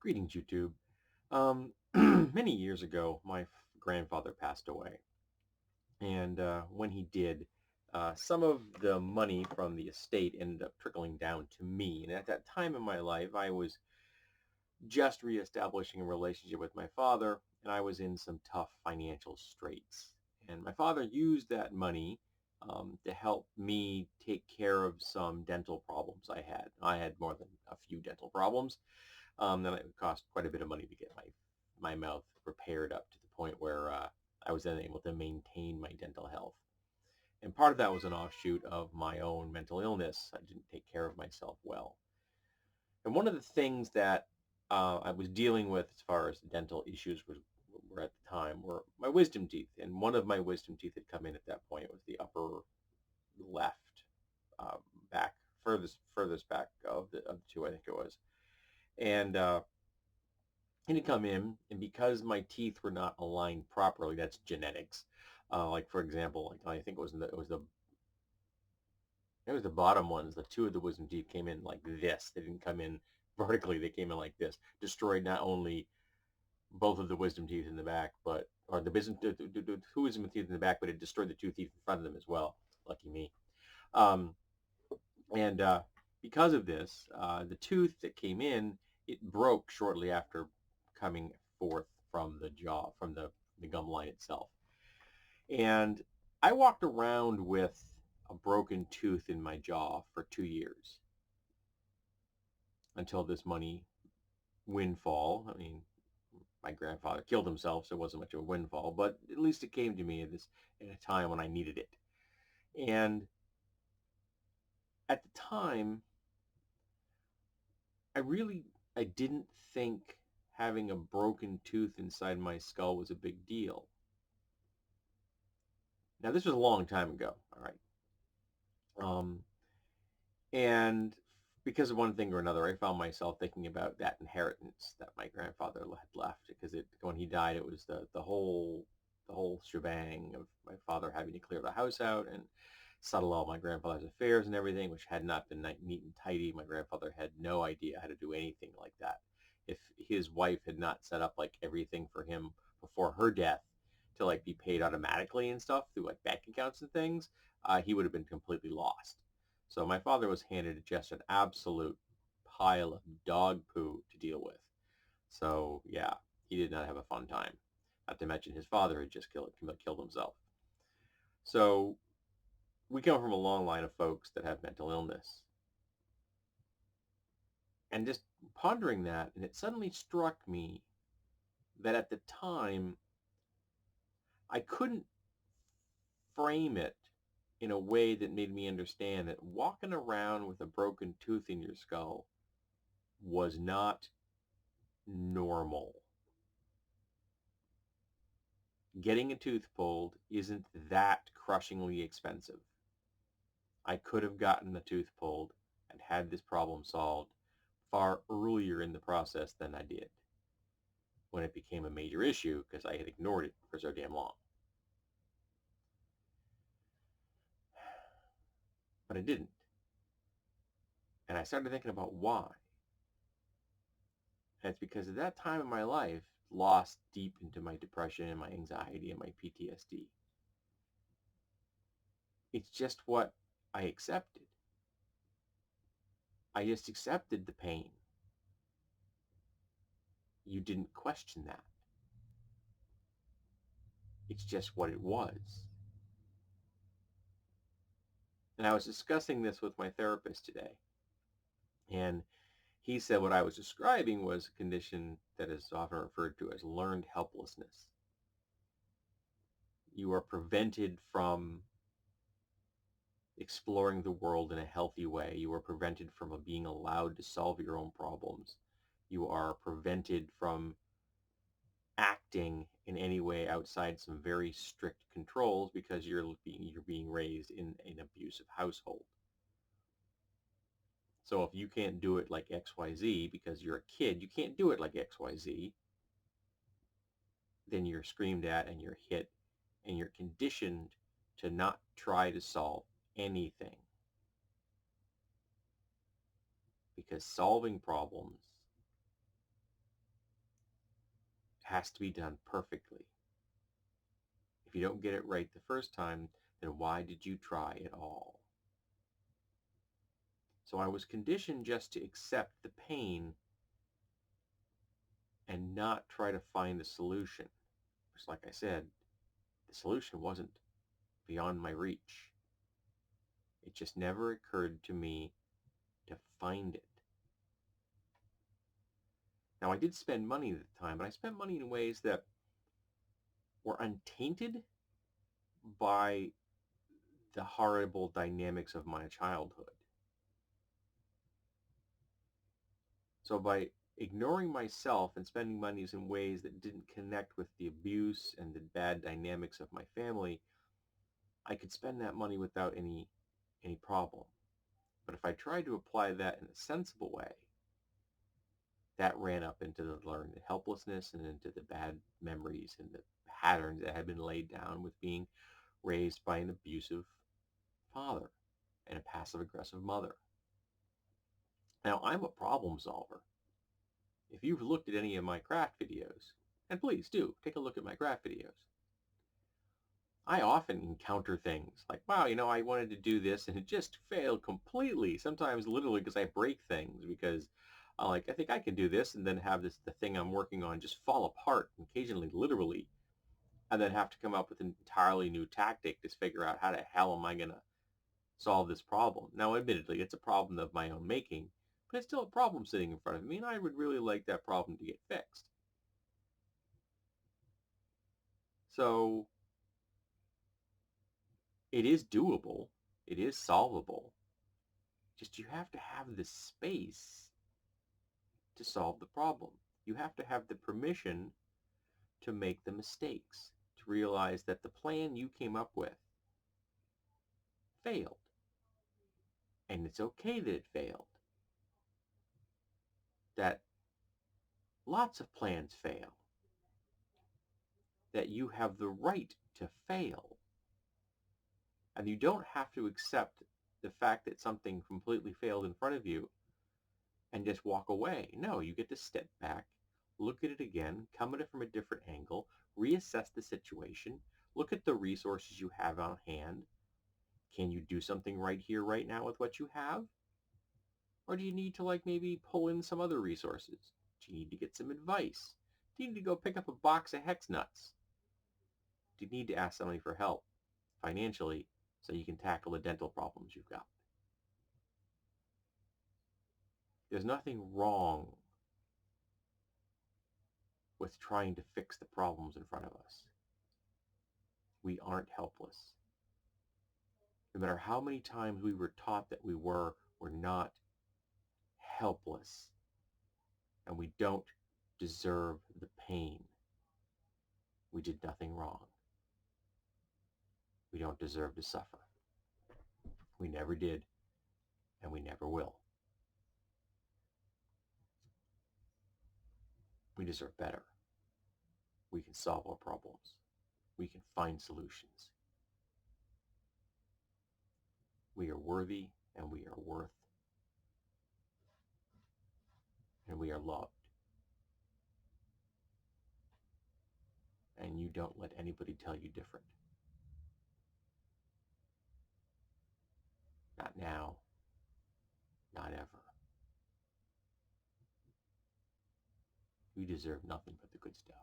Greetings, YouTube. Many years ago, my grandfather passed away. And when he did, some of the money from the estate ended up trickling down to me. And at that time in my life, I was just reestablishing a relationship with my father, and I was in some tough financial straits. And my father used that money to help me take care of some dental problems I had. I had more than a few dental problems. Then it cost quite a bit of money to get my mouth repaired up to the point where I was then able to maintain my dental health. And part of that was an offshoot of my own mental illness. I didn't take care of myself well. And one of the things that I was dealing with as far as dental issues were at the time were my wisdom teeth. And one of my wisdom teeth had come in at that point. It was the upper left um, back, furthest back of the two, I think it was. And it had come in, and because my teeth were not aligned properly, that's genetics. Like for example, like I think it was the bottom ones. The two of the wisdom teeth came in like this. They didn't come in vertically. They came in like this. Destroyed not only both of the wisdom teeth in the back, but or the two wisdom teeth in the back, but it destroyed the two teeth in front of them as well. Lucky me. Um, and because of this, the tooth that came in, it broke shortly after coming forth from the jaw, from the gum line itself. And I walked around with a broken tooth in my jaw for 2 years until this money windfall. I mean, my grandfather killed himself, so it wasn't much of a windfall, but at least it came to me at a time when I needed it. And at the time, I really I didn't think having a broken tooth inside my skull was a big deal. Now this was a long time ago, all right. Um, and because of one thing or another, I found myself thinking about that inheritance that my grandfather had left. Because when he died, it was the whole shebang of my father having to clear the house out and settle all my grandfather's affairs and everything, which had not been neat and tidy. My grandfather had no idea how to do anything like that. If his wife had not set up like everything for him before her death to like be paid automatically and stuff through like bank accounts and things, he would have been completely lost. So my father was handed just an absolute pile of dog poo to deal with. So yeah, he did not have a fun time. Not to mention his father had just killed himself. So we come from a long line of folks that have mental illness. And just pondering that, and it suddenly struck me that at the time, I couldn't frame it in a way that made me understand that walking around with a broken tooth in your skull was not normal. Getting a tooth pulled isn't that crushingly expensive. I could have gotten the tooth pulled and had this problem solved far earlier in the process than I did when it became a major issue because I had ignored it for so damn long. But I didn't. And I started thinking about why. And it's because at that time in my life, lost deep into my depression and my anxiety and my PTSD. It's just what I accepted. I just accepted the pain. You didn't question that. It's just what it was. And I was discussing this with my therapist today. And he said what I was describing was a condition that is often referred to as learned helplessness. You are prevented from exploring the world in a healthy way. You are prevented from being allowed to solve your own problems. You are prevented from acting in any way outside some very strict controls because you're being raised in an abusive household. So if you can't do it like XYZ because you're a kid, you can't do it like XYZ, then you're screamed at and you're hit and you're conditioned to not try to solve anything because solving problems has to be done perfectly. If you don't get it right the first time, then why did you try at all? So I was conditioned just to accept the pain and not try to find the solution. Just like I said, the solution wasn't beyond my reach. It just never occurred to me to find it. Now, I did spend money at the time, but I spent money in ways that were untainted by the horrible dynamics of my childhood. So by ignoring myself and spending monies in ways that didn't connect with the abuse and the bad dynamics of my family, I could spend that money without any problem. But if I tried to apply that in a sensible way, that ran up into the learned helplessness and into the bad memories and the patterns that had been laid down with being raised by an abusive father and a passive-aggressive mother. Now, I'm a problem solver. If you've looked at any of my craft videos, and please do, take a look at my craft videos, I often encounter things like, wow, I wanted to do this and it just failed completely. Sometimes literally because I break things because I think I can do this, and then have the thing I'm working on just fall apart, occasionally literally, and then have to come up with an entirely new tactic to figure out how the hell am I going to solve this problem. Now, admittedly, it's a problem of my own making, but it's still a problem sitting in front of me, and I would really like that problem to get fixed. So it is doable. It is solvable. Just you have to have the space to solve the problem. You have to have the permission to make the mistakes, to realize that the plan you came up with failed. And it's okay that it failed. That lots of plans fail. That you have the right to fail. And you don't have to accept the fact that something completely failed in front of you and just walk away. No, you get to step back, look at it again, come at it from a different angle, reassess the situation, look at the resources you have on hand. Can you do something right here, right now with what you have? Or do you need to maybe pull in some other resources? Do you need to get some advice? Do you need to go pick up a box of hex nuts? Do you need to ask somebody for help financially so you can tackle the dental problems you've got? There's nothing wrong with trying to fix the problems in front of us. We aren't helpless. No matter how many times we were taught that we're not helpless, and we don't deserve the pain. We did nothing wrong. We don't deserve to suffer. We never did, and we never will. We deserve better. We can solve our problems. We can find solutions. We are worthy, and we are worth, and we are loved. And you don't let anybody tell you different. Not now, not ever. You deserve nothing but the good stuff.